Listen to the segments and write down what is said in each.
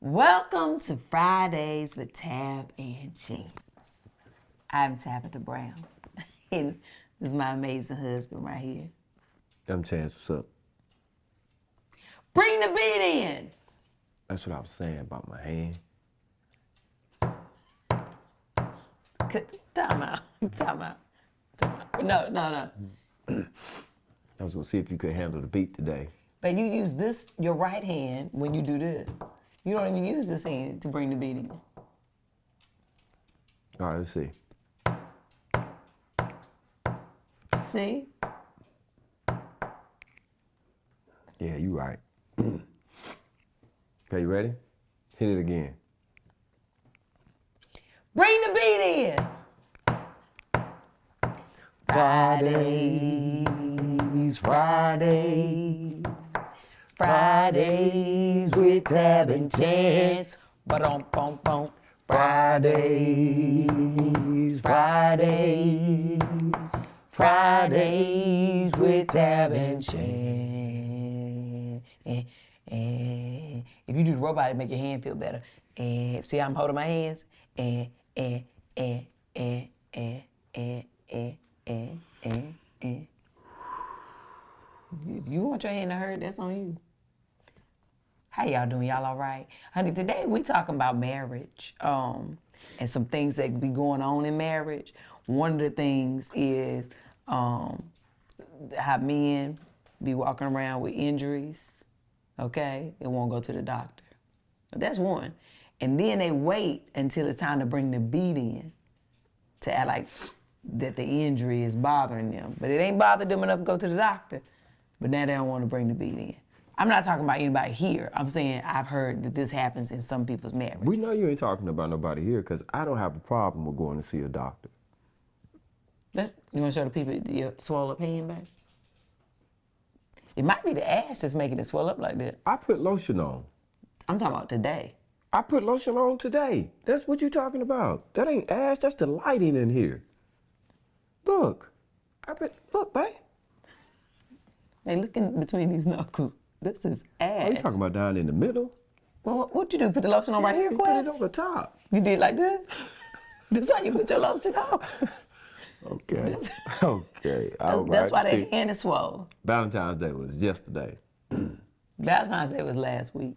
Welcome to Fridays with Tab and Chance. I'm Tabitha Brown. And this is my amazing husband right here. I'm Chance, what's up? Bring the beat in. That's what I was saying about my hand. Time out. No. I was gonna see if you could handle the beat today. But you use this, your right hand, when you do this. You don't even use this hand to bring the beat in. All right, let's see. See? Yeah, you right. Okay, you ready? Hit it again. Bring the beat in. Fridays with Tab and Chance. Ba-dum-bum-bum. Fridays with Tab and Chance. If you do the robot, it make your hand feel better. And see how I'm holding my hands? If you want your hand to hurt, that's on you. How y'all doing? Y'all all right? Honey, today we talking about marriage and some things that be going on in marriage. One of the things is how men be walking around with injuries, okay? They won't go to the doctor. That's one. And then they wait until it's time to bring the beat in to act like that the injury is bothering them. But it ain't bothered them enough to go to the doctor. But now they don't want to bring the beat in. I'm not talking about anybody here. I'm saying I've heard that this happens in some people's marriages. We know you ain't talking about nobody here because I don't have a problem with going to see a doctor. You want to show the people your swole up hand, baby? It might be the ash that's making it swell up like that. I put lotion on. I'm talking about today. I put lotion on today. That's what you talking about. That ain't ash, that's the lighting in here. Look. Look, babe. Hey, look in between these knuckles. This is ash. Oh, you talking about down in the middle? Well, what'd you do? Put the lotion on right here, You Quest? put it over top. You did like this? This how you put your lotion on? Okay. Okay. That's why that hand is swole. Valentine's Day was yesterday. Valentine's Day was last week.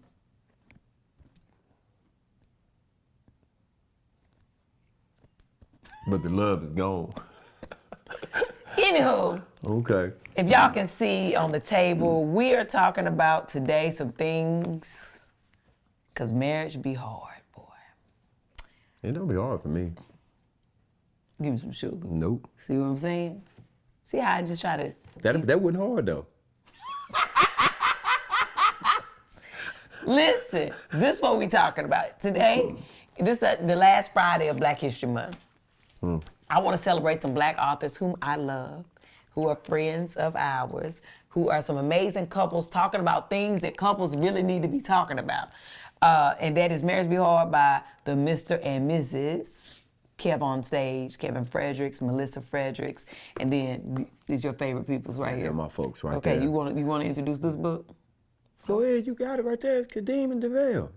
But the love is gone. Anywho. Okay. If y'all can see on the table, we are talking about today some things, because marriage be hard, boy. It don't be hard for me. Give me some sugar. Nope. See what I'm saying? See how I just try to... That wasn't hard, though. Listen, this is what we talking about. Today, this is the last Friday of Black History Month. I want to celebrate some Black authors whom I love, who are friends of ours, who are some amazing couples talking about things that couples really need to be talking about. And that is Marriage Be Hard by the Mr. and Mrs. Kev on stage, Kevin Fredericks, Melissa Fredericks, and then these your favorite peoples right here. Yeah, my folks right okay, there. you want to introduce this book? Go ahead, you got it right there. It's Kadeem and DeVale.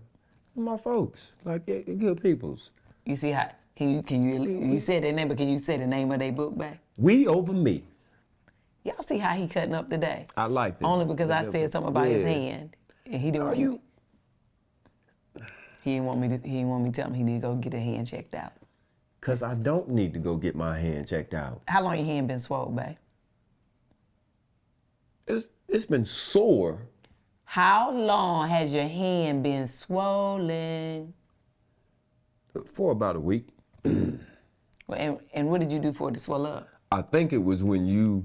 My folks, like good peoples. You see how, you said their name, but can you say the name of their book back? We over me. Y'all see how he cutting up today? I like that. Only because I said something about his hand, and he didn't want you. He didn't want me to tell him he need to go get a hand checked out. Cause I don't need to go get my hand checked out. How long your hand been swole, babe? It's been sore. How long has your hand been swollen? For about a week. And what did you do for it to swell up? I think it was when you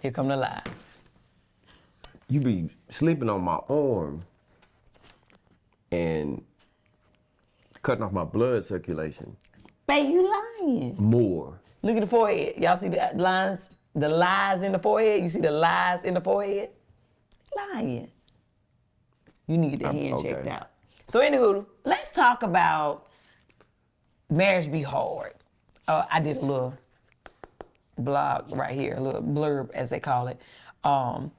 Here come the lies. You be sleeping on my arm and cutting off my blood circulation. Babe, you lying. More. Look at the forehead. Y'all see the lines, the lies in the forehead? You see the lies in the forehead? Lying. You need to get the hand checked out. So anywho, let's talk about Marriage Be Hard. I did a little blog right here, a little blurb as they call it. And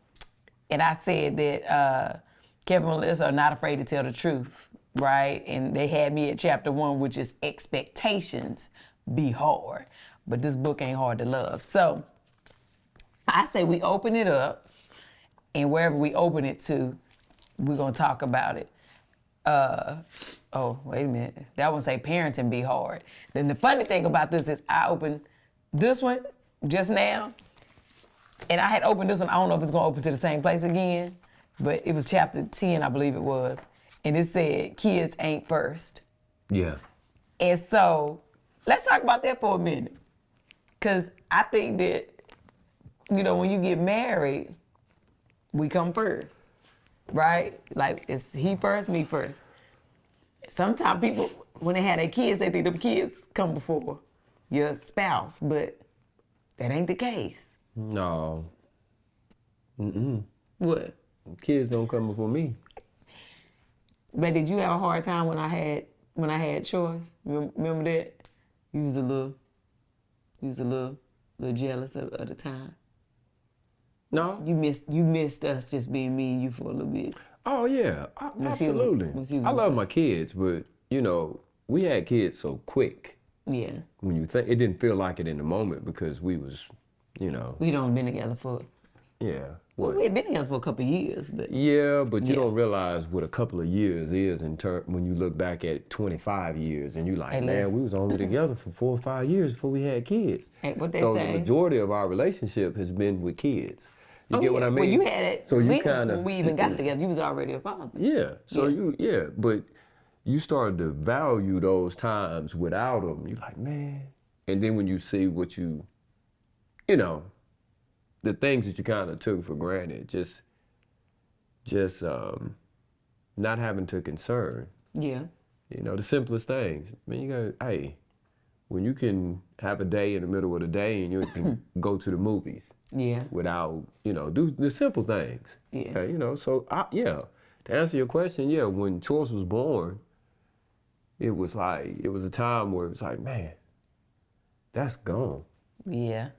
I said that Kevin and Melissa are not afraid to tell the truth, right? And they had me at chapter 1, which is expectations be hard. But this book ain't hard to love. So I say we open it up, and wherever we open it to, we're going to talk about it. Oh, wait a minute. That one say parenting be hard. Then the funny thing about this is I opened this one just now, and I had opened this one. I don't know if it's going to open to the same place again, but it was chapter 10, I believe it was. And it said, kids ain't first. Yeah. And so let's talk about that for a minute. Because I think that, when you get married, we come first, right? Like, it's he first, me first. Sometimes people, when they have their kids, they think them kids come before your spouse, but that ain't the case. No. What? Kids don't come before me. But did you have a hard time when I had choice? Remember that? You was a little jealous of the time. No. You missed us just being me and you for a little bit. Oh yeah, absolutely. I love my kids, but we had kids so quick. Yeah. When you think, it didn't feel like it in the moment because we was, We'd only been together for. Yeah. Well, we had been together for a couple of years, but. Yeah, but you don't realize what a couple of years is when you look back at 25 years and you like, man, we was only together for 4 or 5 years before we had kids. Hey, what they so say? The majority of our relationship has been with kids. You get what I mean? Well, you had it. So you kind of. When we even got together, you was already a father. Yeah. So but you started to value those times without them. You're like, man. And then when you see what the things that you kind of took for granted, just not having to concern. Yeah. The simplest things. I mean, when you can have a day in the middle of the day and you can go to the movies. Yeah. Without, do the simple things. Yeah. To answer your question, when Choice was born, it was a time where it was like, man, that's gone. Yeah.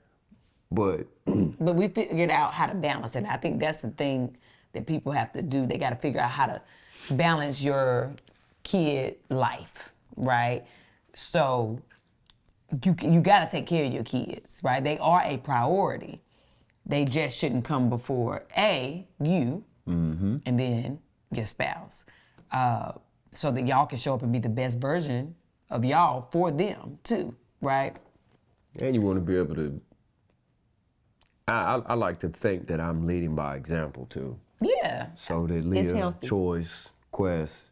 But we figured out how to balance it. I think that's the thing that people have to do. They got to figure out how to balance your kid life, right? So you got to take care of your kids, right? They are a priority. They just shouldn't come before you and then your spouse, so that y'all can show up and be the best version of y'all for them too, right? And you want to be able to. I like to think that I'm leading by example too. Yeah. So that Leah, Choice, Quest,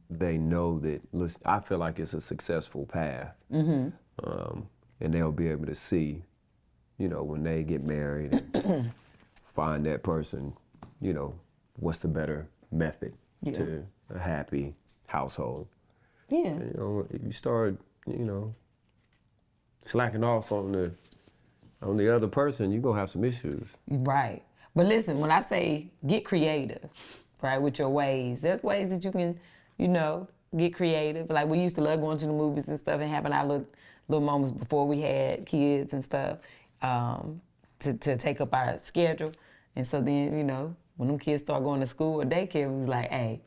they know that. Listen, I feel like it's a successful path, and they'll be able to see, when they get married and find that person, what's the better method to a happy household. Yeah. And, if you start, slacking off on the other person, you're going to have some issues. Right. But listen, when I say get creative, right, with your ways, there's ways that you can, get creative. Like we used to love going to the movies and stuff and having our little moments before we had kids and stuff, to take up our schedule. And so then, when them kids start going to school or daycare, it was like, hey,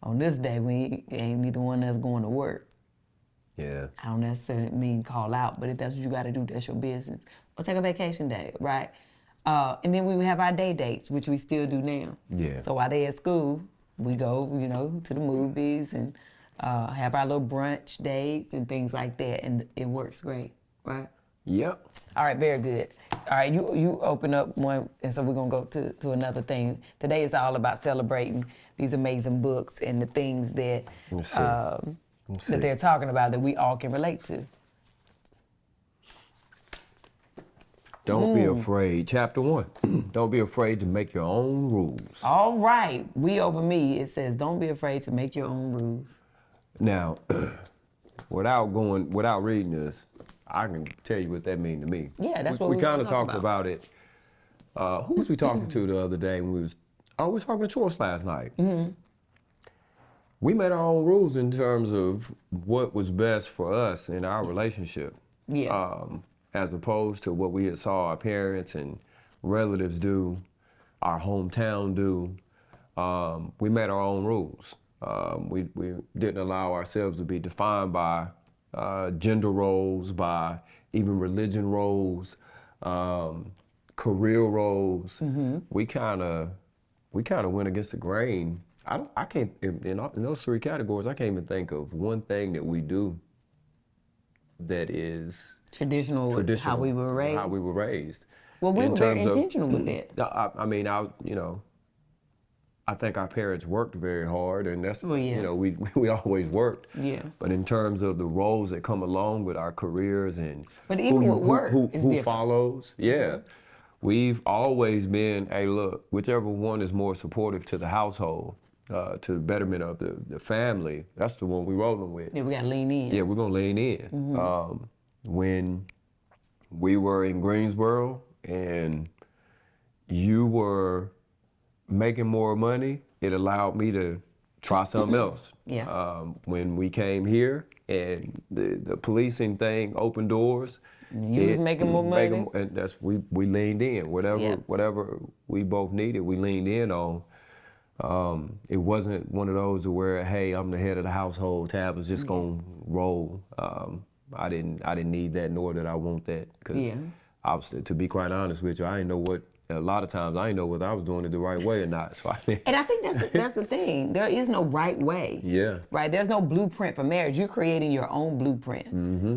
on this day, we ain't neither one of us going to work. Yeah. I don't necessarily mean call out, but if that's what you got to do, that's your business. Or take a vacation day, right? And then we would have our day dates, which we still do now. Yeah. So while they at school, we go, to the movies and have our little brunch dates and things like that, and it works great, right? Yep. All right, very good. All right, you open up one, and so we're gonna go to another thing. Today is all about celebrating these amazing books and the things that that they're talking about that we all can relate to. Don't be afraid. Chapter 1. Don't be afraid to make your own rules. All right. We over me, it says, don't be afraid to make your own rules. Now, without reading this, I can tell you what that means to me. Yeah, that's what we we kind of talk talked about it. Who was we talking to the other day when we was talking to Choice last night. Mm-hmm. We made our own rules in terms of what was best for us in our relationship. Yeah. As opposed to what we had saw our parents and relatives do, our hometown do, we made our own rules. We didn't allow ourselves to be defined by gender roles, by even religion roles, career roles. We kind of went against the grain. I can't in those three categories. I can't even think of one thing that we do that is Traditional, how we were raised. How we were raised. Well, we were very intentional with that. I mean, I think our parents worked very hard, and that's we always worked. Yeah. But in terms of the roles that come along with our careers and but even who follows, we've always been, hey, look, whichever one is more supportive to the household, to the betterment of the family, that's the one we're rolling with. Yeah, we gotta lean in. Yeah, we're gonna lean in. When we were in Greensboro and you were making more money, it allowed me to try something else. Yeah. When we came here and the policing thing opened doors, you was making more money. And that's we leaned in. Whatever we both needed, we leaned in on. It wasn't one of those where, hey, I'm the head of the household, Tab is just gonna roll. I didn't need that, nor did I want that. Cause to be quite honest with you, a lot of times I didn't know whether I was doing it the right way or not. So and I think that's the thing. There is no right way. Yeah. Right. There's no blueprint for marriage. You're creating your own blueprint.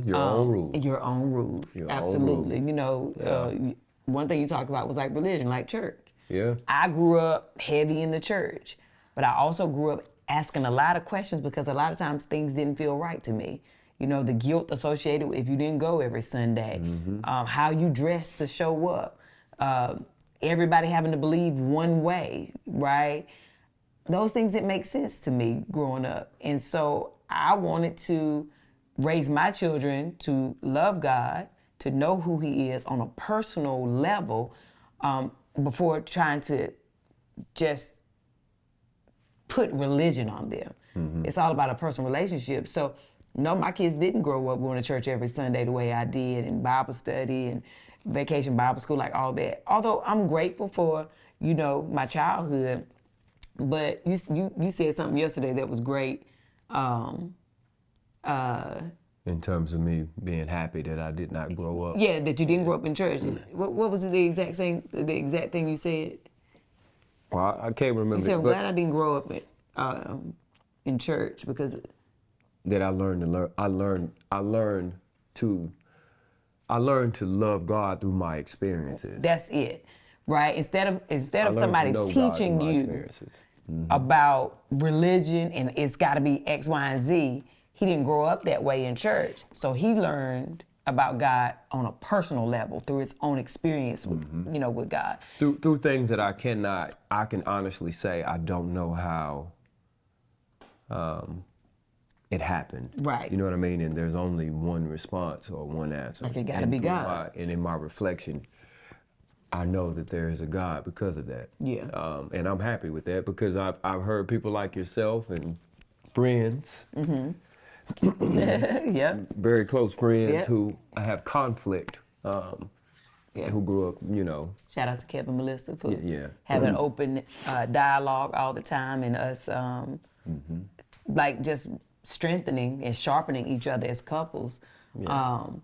Your own rules. Your own rules. Absolutely. You know, one thing you talked about was like religion, like church. Yeah. I grew up heavy in the church, but I also grew up asking a lot of questions because a lot of times things didn't feel right to me. You know, the guilt associated with if you didn't go every Sunday, how you dressed to show up, everybody having to believe one way, right? Those things didn't make sense to me growing up. And so I wanted to raise my children to love God, to know who He is on a personal level, before trying to just put religion on them. It's all about a personal relationship. So no, my kids didn't grow up going to church every Sunday the way I did, and Bible study and vacation Bible school, like all that. Although I'm grateful for, you know, my childhood, but you said something yesterday that was great. In terms of me being happy that I did not grow up. Yeah, that you didn't grow up in church. What was the exact thing you said? Well, I can't remember. You said, I'm glad I didn't grow up in church because that I learned to love God through my experiences. That's it, right? Instead of somebody teaching you about religion and it's got to be X, Y, and Z, he didn't grow up that way in church. So he learned about God on a personal level through his own experience with, with God. Through things that I can honestly say I don't know how it happened. Right. You know what I mean? And there's only one response or one answer. Like it gotta be God. And in my reflection, I know that there is a God because of that. Yeah. And I'm happy with that because I've heard people like yourself and friends, very close friends who have conflict, who grew up, Shout out to Kevin and Melissa for having open dialogue all the time and us like just strengthening and sharpening each other as couples. But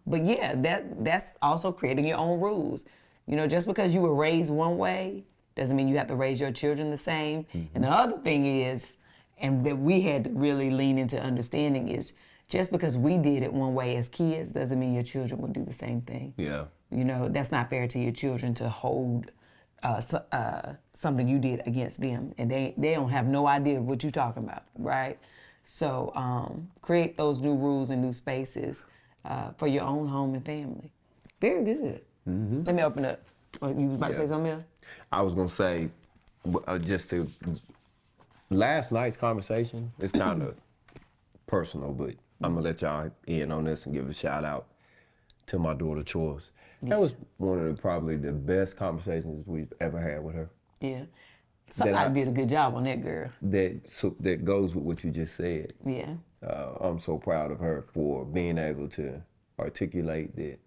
that's also creating your own rules. You know, just because you were raised one way doesn't mean you have to raise your children the same. And the other thing is, and that we had to really lean into understanding is, just because we did it one way as kids doesn't mean your children will do the same thing. Yeah. You know, that's not fair to your children to hold something you did against them, and they don't have no idea what you're talking about, right? So create those new rules and new spaces for your own home and family. Very good. Let me open up. Oh, you was about to say something else? I was gonna say, last night's conversation is kind of personal, but I'm gonna let y'all in on this and give a shout out to my daughter Choice. That was one of probably the best conversations we've ever had with her. Yeah. Somebody did a good job on that girl. That goes with what you just said. Yeah. I'm so proud of her for being able to articulate that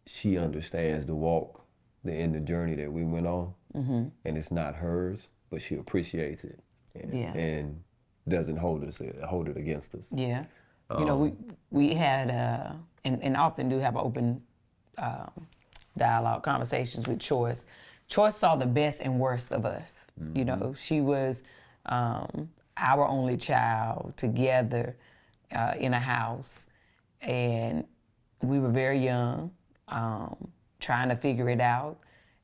she understands the walk, the journey that we went on, and it's not hers. but she appreciates it and doesn't hold it against us. Yeah. You know, we had, and often do have open dialogue conversations with Choice. Choice saw the best and worst of us. You know, she was our only child together in a house, and we were very young, trying to figure it out,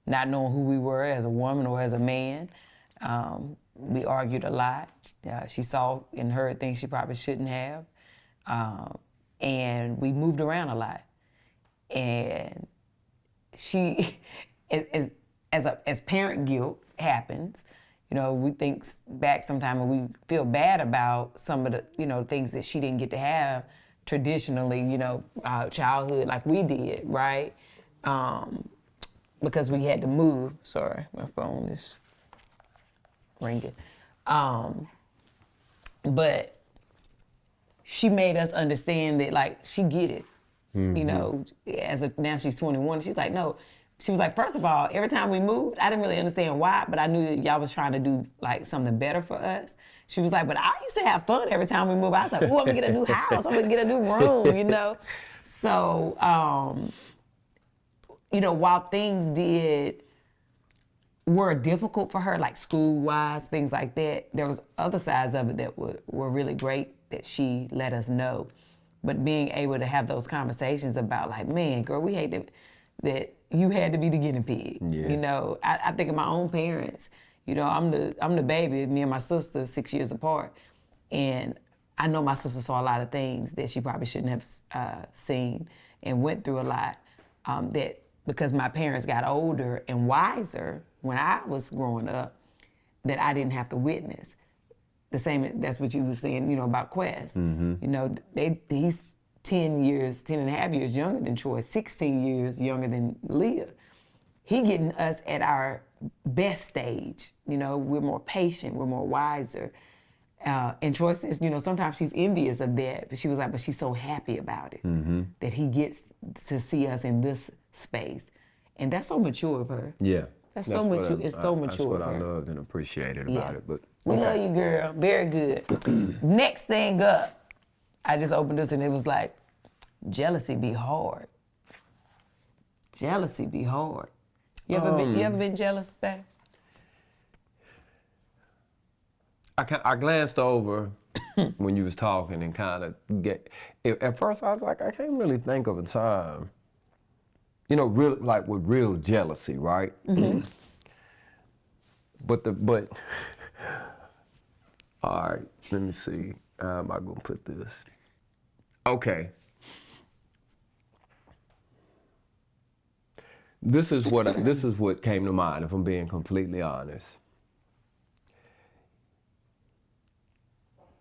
not knowing who we were as a woman or as a man. We argued a lot. She saw and heard things she probably shouldn't have. And we moved around a lot. And she, as parent guilt happens, you know, we think back sometime and we feel bad about some of the, you know, things that she didn't get to have traditionally, you know, childhood like we did, right? Because we had to move. Sorry, my phone is ringing. But she made us understand that, like, she get it. You know, now she's 21. She's like, no. She was like, first of all, every time we moved, I didn't really understand why, but I knew that y'all was trying to do, like, something better for us. She was like, but I used to have fun every time we moved. I was like, oh, I'm gonna get a new house. I'm gonna get a new room, you know? So, you know, while things were difficult for her, like school-wise, things like that, there was other sides of it that were really great that she let us know. But being able to have those conversations about, like, man, girl, we hate that you had to be the guinea pig. Yeah. You know, I think of my own parents. You know, I'm the baby, me and my sister, 6 years apart. And I know my sister saw a lot of things that she probably shouldn't have seen and went through a lot that because my parents got older and wiser when I was growing up, that I didn't have to witness. The same, that's what you were saying, you know, about Quest. You know, he's 10 and a half years younger than Troy, 16 years younger than Leah. He getting us at our best stage. You know, we're more patient, we're more wiser. And Troy says, you know, sometimes she's envious of that, but she was like, but she's so happy about it, that he gets to see us in this space. And that's so mature of her. Yeah. That's so mature. It's so mature. That's what I loved and appreciated about it. But we love you, girl. Very good. Next thing up, I just opened this and it was like, jealousy be hard. Jealousy be hard. You ever been jealous, babe? I glanced over when you was talking and kind of at first I was like, I can't really think of a time. You know, real, like with real jealousy, right? But all right, let me see. How am I gonna put this? Okay. This is what came to mind, if I'm being completely honest.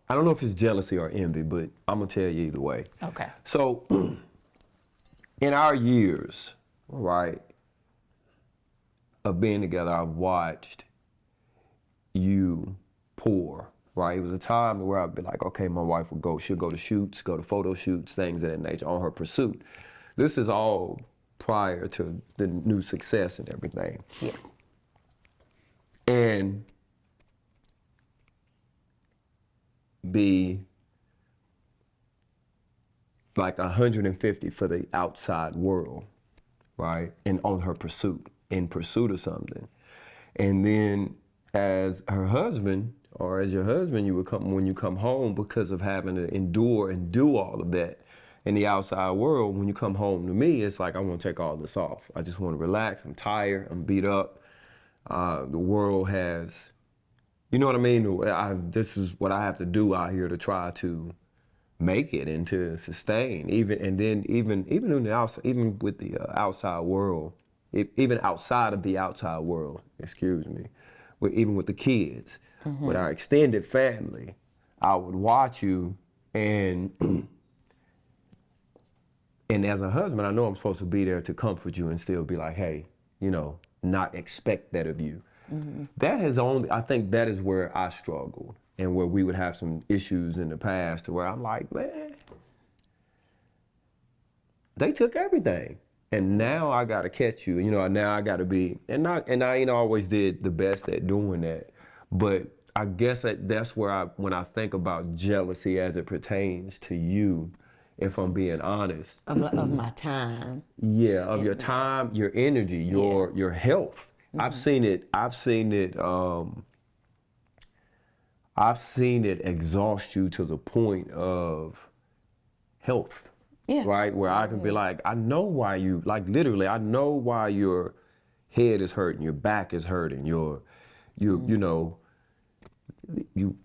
I don't know if it's jealousy or envy, but I'm gonna tell you either way. Okay. So, in our years, right, of being together, I've watched you pour, right? It was a time where I'd be like, okay, my wife she'll go to shoots, go to photo shoots, things of that nature on her pursuit. This is all prior to the new success and everything. Yeah. And be like 150 for the outside world, right? And on her pursuit, in pursuit of something. And then as her husband, or as your husband, when you come home, because of having to endure and do all of that in the outside world, when you come home to me, it's like, I want to take all this off. I just want to relax. I'm tired. I'm beat up. The world has, you know what I mean? This is what I have to do out here to try to make it and to sustain. Even in the outside, even with the outside world, even outside of the outside world, excuse me, even with the kids, with our extended family, I would watch you and as a husband, I know I'm supposed to be there to comfort you and still be like, hey, you know, not expect that of you. I think that is where I struggled and where we would have some issues in the past to where I'm like, man, they took everything. And now I gotta catch you, you know, now I gotta be, and I, you know, always did the best at doing that. But I guess that's where when I think about jealousy as it pertains to you, if I'm being honest. Of my time. Yeah, of your time, your energy, your health. I've seen it exhaust you to the point of health. Yeah. Right? Where I can be like, I know why literally, I know why your head is hurting, your back is hurting, you know,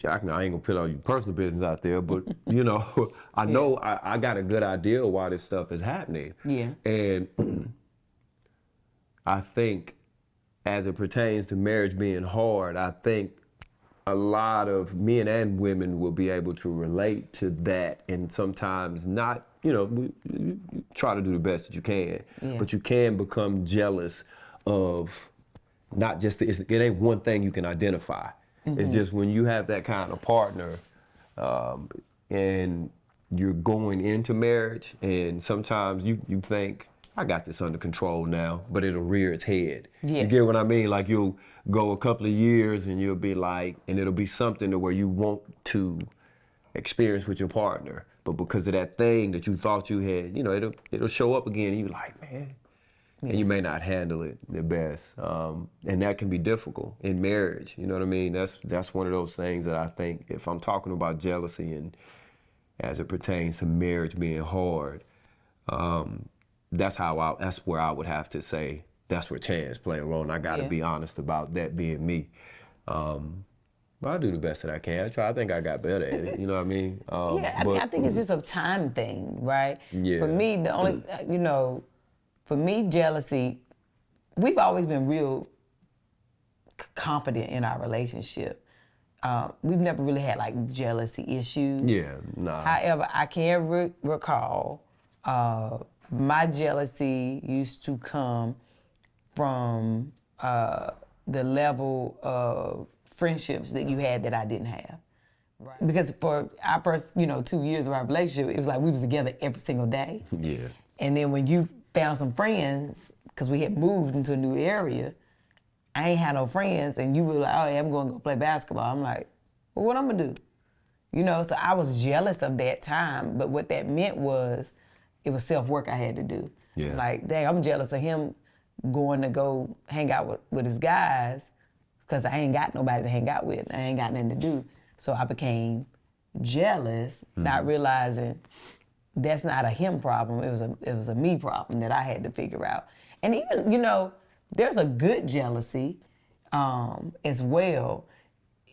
I ain't gonna put all your personal business out there, but you know, I know I got a good idea of why this stuff is happening. Yeah. And I think as it pertains to marriage being hard, I think a lot of men and women will be able to relate to that, and sometimes not, you try to do the best that you can, but you can become jealous of not just, it ain't one thing you can identify. It's just when you have that kind of partner, and you're going into marriage, and sometimes you think, I got this under control now, but it'll rear its head. Yes. You get what I mean? Like you'll go a couple of years and you'll be like, and it'll be something to where you want to experience with your partner, but because of that thing that you thought you had, it'll show up again, and you're like, man, and you may not handle it the best, and that can be difficult in marriage. You know what I mean? That's one of those things that I think, if I'm talking about jealousy and as it pertains to marriage being hard, that's where I would have to say that's where chance play a role, and I got to be honest about that being me. But I do the best that I can. I think I got better at it. You know what I mean? I think it's just a time thing, right? Yeah. For me, the only, for me, jealousy, we've always been real confident in our relationship. We've never really had like jealousy issues. Yeah, nah. However, I can recall my jealousy used to come from the level of friendships that you had that I didn't have. Right. Because for our first, 2 years of our relationship, it was like we was together every single day. Yeah. And then when you found some friends, because we had moved into a new area, I ain't had no friends, and you were like, oh yeah, I'm going to go play basketball. I'm like, well, what I'm going to do? So I was jealous of that time, but what that meant was it was self-work I had to do. Yeah. Like, dang, I'm jealous of him going to go hang out with his guys because I ain't got nobody to hang out with. I ain't got nothing to do. So I became jealous, not realizing that's not a him problem. It was a me problem that I had to figure out. And even, there's a good jealousy as well.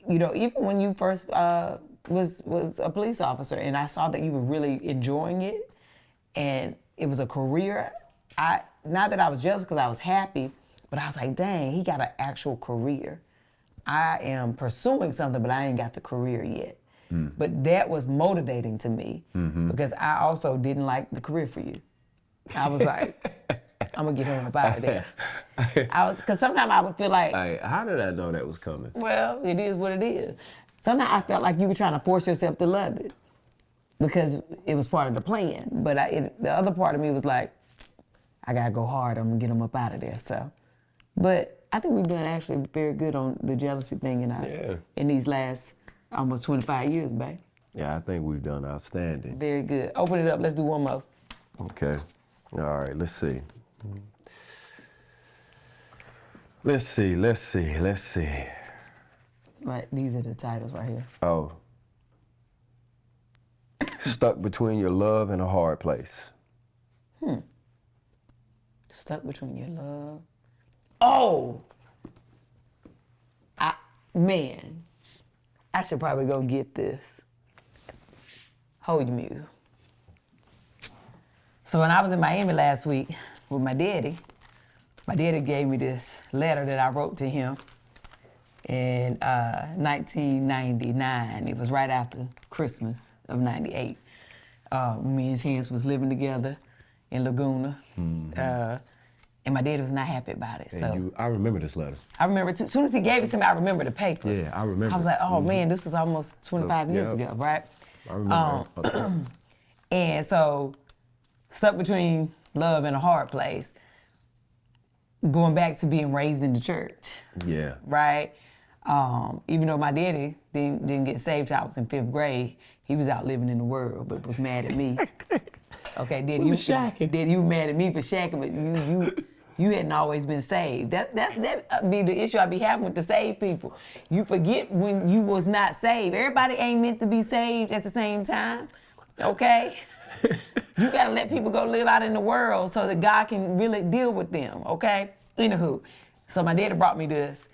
Even when you first was a police officer and I saw that you were really enjoying it and it was a career, not that I was jealous because I was happy, but I was like, dang, he got an actual career. I am pursuing something, but I ain't got the career yet. But that was motivating to me because I also didn't like the career for you. I was like, I'm gonna get him up out of there. Because sometimes I would feel like, how did I know that was coming? Well, it is what it is. Sometimes I felt like you were trying to force yourself to love it because it was part of the plan. But the other part of me was like, I gotta go hard. I'm gonna get him up out of there. So, but I think we've done actually very good on the jealousy thing in these last almost 25 years, babe. Yeah, I think we've done outstanding. Very good. Open it up. Let's do one more. Okay. All right. Let's see. Let's see. Right. These are the titles right here. Oh. Stuck between your love and a hard place. Stuck between your love. Oh. Man. I should probably go get this. Hold your mute. So when I was in Miami last week with my daddy gave me this letter that I wrote to him in 1999. It was right after Christmas of 98. Me and Chance was living together in Laguna. And my daddy was not happy about it. So I remember this letter. I remember too. As soon as he gave it to me, I remember the paper. Yeah, I remember. I was like, oh man, this is almost 25 years ago, right? I remember. And so, stuck between love and a hard place, going back to being raised in the church. Yeah. Right? Even though my daddy didn't get saved till I was in 5th grade, he was out living in the world, but was mad at me. Okay, Daddy, you were mad at me for shacking, but you hadn't always been saved. That be the issue I be having with the saved people. You forget when you was not saved. Everybody ain't meant to be saved at the same time, okay? You gotta let people go live out in the world so that God can really deal with them, okay? Anywho, so my daddy brought me this,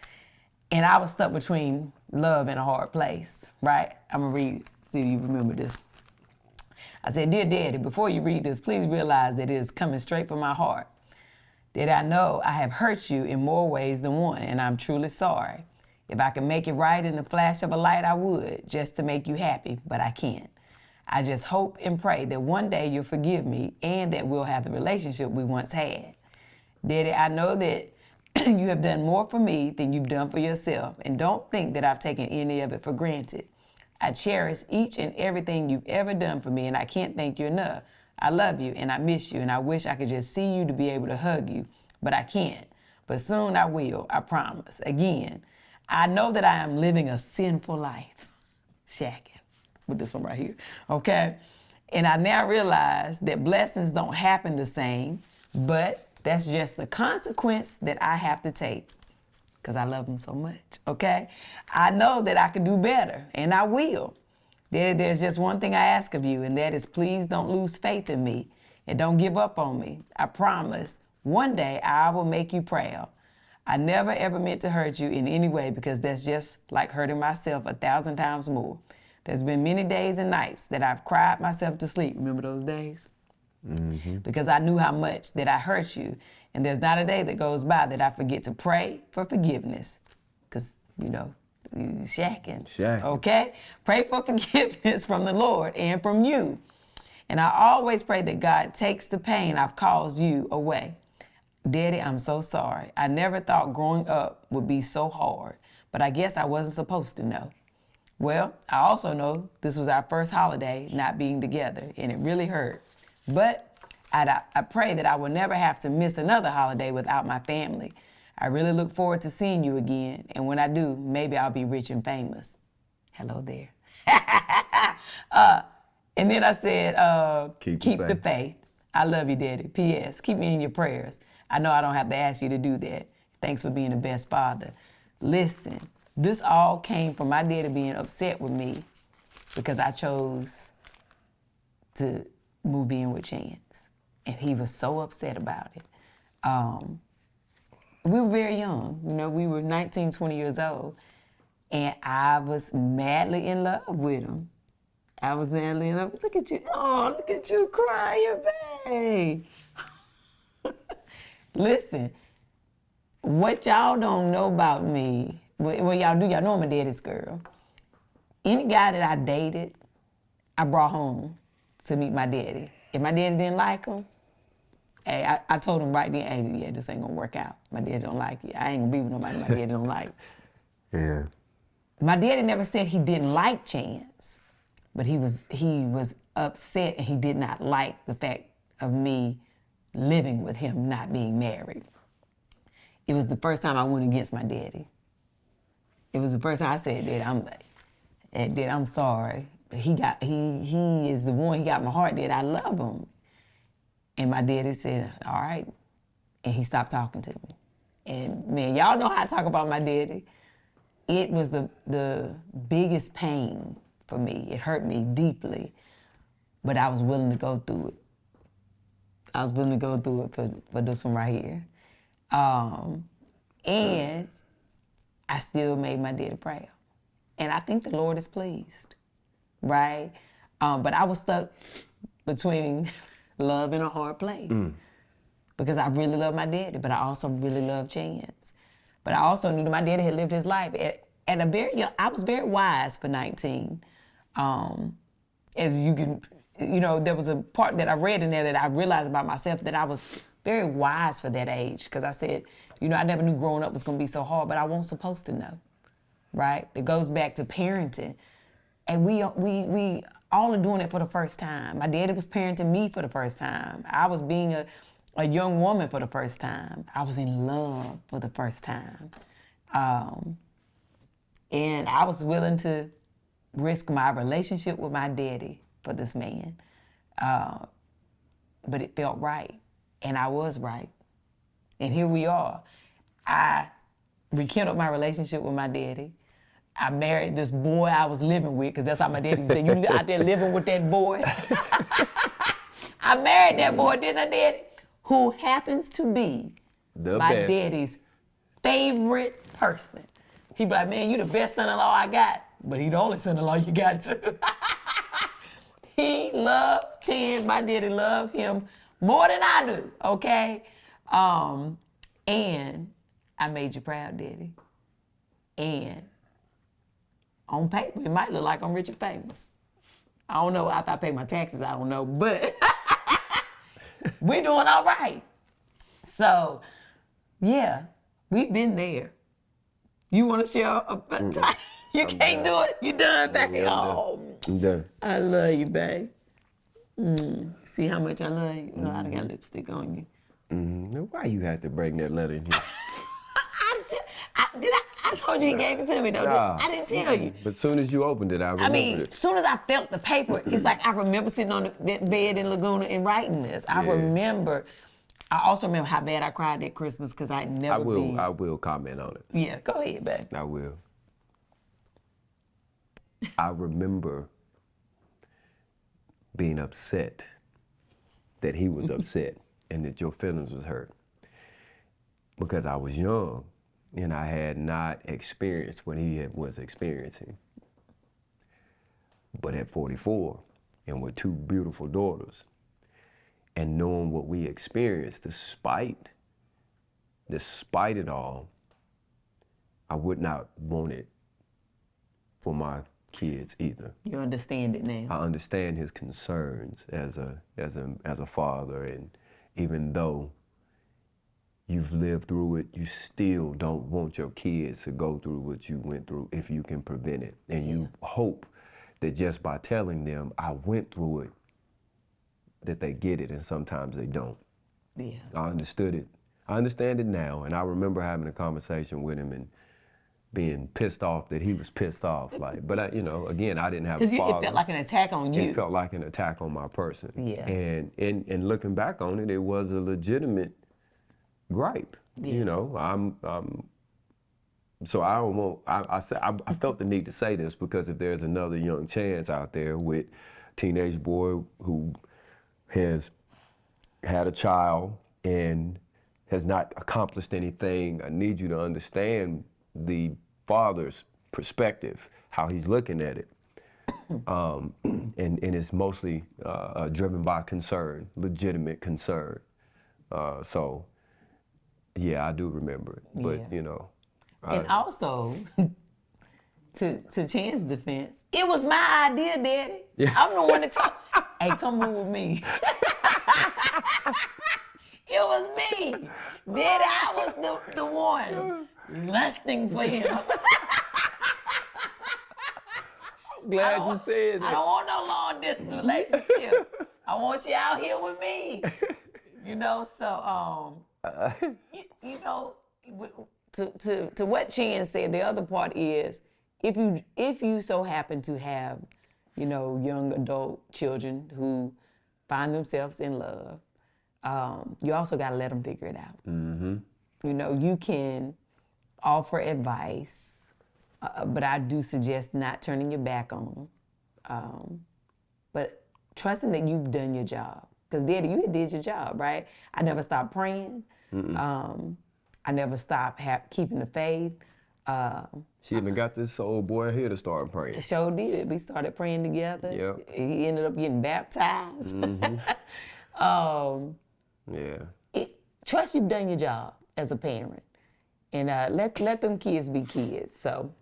and I was stuck between love and a hard place, right? I'm gonna read, see if you remember this. I said, "Dear Daddy, before you read this, please realize that it is coming straight from my heart. That I know I have hurt you in more ways than one, and I'm truly sorry. If I could make it right in the flash of a light, I would, just to make you happy, but I can't. I just hope and pray that one day you'll forgive me and that we'll have the relationship we once had. Daddy, I know that you have done more for me than you've done for yourself, and don't think that I've taken any of it for granted. I cherish each and everything you've ever done for me, and I can't thank you enough. I love you, and I miss you, and I wish I could just see you to be able to hug you, but I can't. But soon I will, I promise. Again, I know that I am living a sinful life." Shacking. With this one right here, okay? "And I now realize that blessings don't happen the same, but that's just the consequence that I have to take because I love them so much, okay? I know that I can do better, and I will. Daddy, there's just one thing I ask of you, and that is please don't lose faith in me and don't give up on me. I promise one day I will make you proud. I never ever meant to hurt you in any way because that's just like hurting myself 1,000 times more. There's been many days and nights that I've cried myself to sleep." Remember those days? Mm-hmm. "Because I knew how much that I hurt you. And there's not a day that goes by that I forget to pray for forgiveness." Because, you shacking. Okay? "Pray for forgiveness from the Lord and from you. And I always pray that God takes the pain I've caused you away. Daddy, I'm so sorry. I never thought growing up would be so hard, but I guess I wasn't supposed to know. Well, I also know this was our first holiday not being together, and it really hurt. But I pray that I will never have to miss another holiday without my family. I really look forward to seeing you again, and when I do, maybe I'll be rich and famous. Hello there." And then I said, keep the faith. I love you, Daddy. P.S. Keep me in your prayers. I know I don't have to ask you to do that. Thanks for being the best father. Listen, this all came from my daddy being upset with me because I chose to move in with Chance. And he was so upset about it. We were very young. We were 19, 20 years old. And I was madly in love with him. I was madly in love. Look at you. Oh, look at you crying, babe. Listen, what y'all don't know about me, well, y'all do. Y'all know I'm a daddy's girl. Any guy that I dated, I brought home to meet my daddy. If my daddy didn't like him, hey, I told him right then, hey, yeah, this ain't gonna work out. My daddy don't like you. I ain't gonna be with nobody my daddy don't like. Yeah. My daddy never said he didn't like Chance, but he was upset and he did not like the fact of me living with him, not being married. It was the first time I went against my daddy. It was the first time I said, Dad, I'm sorry. He is the one, he got my heart, Dad, I love him. And my daddy said, all right. And he stopped talking to me. And man, y'all know how I talk about my daddy. It was the biggest pain for me. It hurt me deeply, but I was willing to go through it. I was willing to go through it for this one right here. And I still made my daddy proud. And I think the Lord is pleased, right? But I was stuck between love and a hard place because I really love my daddy, but I also really love Chance. But I also knew that my daddy had lived his life at a very young, I was very wise for 19. As you can, there was a part that I read in there that I realized about myself that I was very wise for that age because I said, I never knew growing up was going to be so hard, but I wasn't supposed to know, right? It goes back to parenting. And we all are doing it for the first time. My daddy was parenting me for the first time. I was being a young woman for the first time. I was in love for the first time. And I was willing to risk my relationship with my daddy for this man. But it felt right. And I was right. And here we are. I rekindled my relationship with my daddy. I married this boy I was living with, because that's how my daddy said, you out there living with that boy. I married that boy, didn't I, Daddy? Who happens to be my daddy's favorite person. He be like, man, you the best son-in-law I got. But he the only son-in-law you got too. He loved Chan. My daddy loved him more than I do, okay? And I made you proud, Daddy. And on paper, it might look like I'm rich and famous. I don't know. After I pay my taxes, I don't know. But we're doing all right. So, yeah, we've been there. You want to share a time? You can't do it. You done, baby. I'm done. I love you, babe. See how much I love you? You know, I got lipstick on you. Why you had to bring that letter in here? I told you he gave it to me, though. Nah. I didn't tell you. But as soon as you opened it, I remembered it. As soon as I felt the paper, it's like I remember sitting on that bed in Laguna and writing this. I also remember how bad I cried that Christmas because I had never been. I will comment on it. Yeah, go ahead, babe. I will. I remember being upset that he was upset and that your feelings was hurt because I was young and I had not experienced what he was experiencing. But at 44 and with two beautiful daughters and knowing what we experienced, despite it all, I would not want it for my kids either. You understand it now. I understand his concerns as a father, and even though you've lived through it, you still don't want your kids to go through what you went through if you can prevent it. And you hope that just by telling them I went through it, that they get it, and sometimes they don't. Yeah. I understood it. I understand it now, and I remember having a conversation with him and being pissed off that he was pissed off. But again, I didn't have a father. It felt like an attack on you. It felt like an attack on my person. Yeah. And looking back on it, it was a legitimate gripe. Yeah. So I don't want. I felt the need to say this because if there's another young Chance out there with a teenage boy who has had a child and has not accomplished anything, I need you to understand the father's perspective, how he's looking at it. And it's mostly driven by concern, legitimate concern. So, yeah, I do remember it. But, And also, to Chan's defense, it was my idea, Daddy. Yeah. I'm the one that talk. Hey, come on with me. It was me. Daddy, I was the one lusting for him. I'm glad you said that. I don't want no long distance relationship. I want you out here with me. To what Chan said, the other part is if you so happen to have, young adult children who find themselves in love, you also got to let them figure it out. Mm-hmm. You can offer advice, but I do suggest not turning your back on them, but trusting that you've done your job. Because, Daddy, you did your job, right? I never stopped praying. I never stopped keeping the faith. She even got this old boy here to start praying. Sure did. We started praying together. Yep. He ended up getting baptized. Mm-hmm. Trust you've done your job as a parent. And let them kids be kids. So,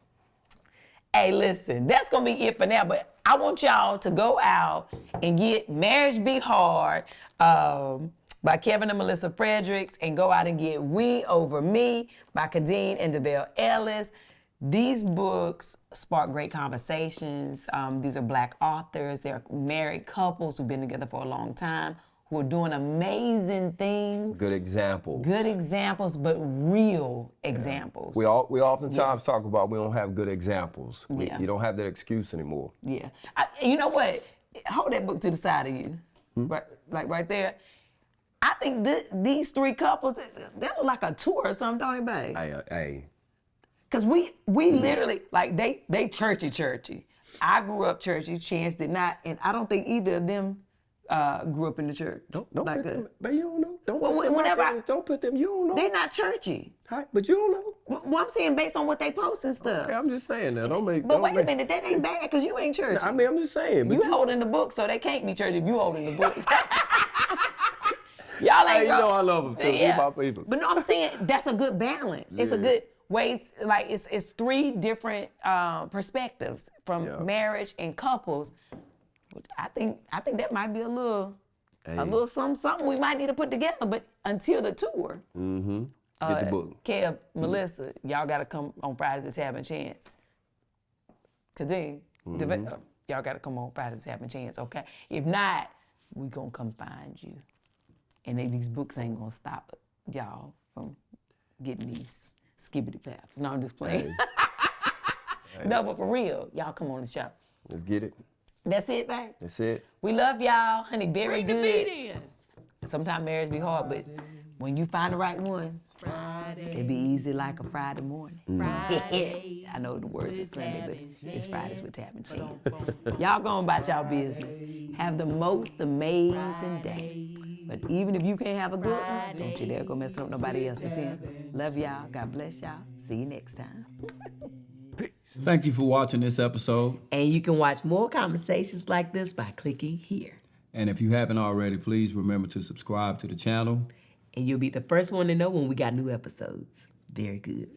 hey, listen, that's going to be it for now. But I want y'all to go out and get Marriage Be Hard by Kevin and Melissa Fredericks, and go out and get We Over Me by Kadeen and DeVale Ellis. These books spark great conversations. These are Black authors. They're married couples who've been together for a long time, who are doing amazing things. Good example. Good examples, but real examples. We oftentimes talk about we don't have good examples. Yeah. You don't have that excuse anymore. Yeah. You know what? Hold that book to the side of you. Right, like right there. I think these three couples, they look like a tour or something, don't they, babe? Hey. Because we literally, like, they churchy. I grew up churchy, Chance did not, and I don't think either of them grew up in the church. Don't like put them, but you don't know. Don't put them, you don't know. They're not churchy. Right, but you don't know. Well, I'm saying based on what they post and stuff. Okay, I'm just saying that. But wait a minute, that ain't bad because you ain't churchy. I mean, I'm just saying. But you holding the book, so they can't be churchy if you holding the book. Y'all ain't. Hey, you know I love them too. Yeah. My people. But no, I'm saying that's a good balance. It's a good way. Like it's three different perspectives from marriage and couples. I think that might be a little something we might need to put together. But until the tour, Get the book. Kev, Melissa, y'all got to come on Fridays with Tab and Chance. Kadeem, y'all got to come on Fridays with Tab and Chance, okay? If not, we gonna come find you. And these books ain't gonna stop y'all from getting these skibbity paps. No, I'm just playing. Hey. No, but for real, y'all come on the show. Let's get it. That's it, babe. That's it. We love y'all, honey. Very Bring good. the beat in. Sometimes marriage be hard, but when you find the right one, Friday. it be easy like a Friday morning. Friday. I know the words is with Sunday, Tab but and it's Fridays with Tab and Chance. Chance. Y'all going about y'all business. Have the most amazing day. But even if you can't have a good one, don't you dare go mess up nobody else's in. Love y'all. God bless y'all. See you next time. Thank you for watching this episode. And you can watch more conversations like this by clicking here. And if you haven't already, please remember to subscribe to the channel. And you'll be the first one to know when we got new episodes. Very good.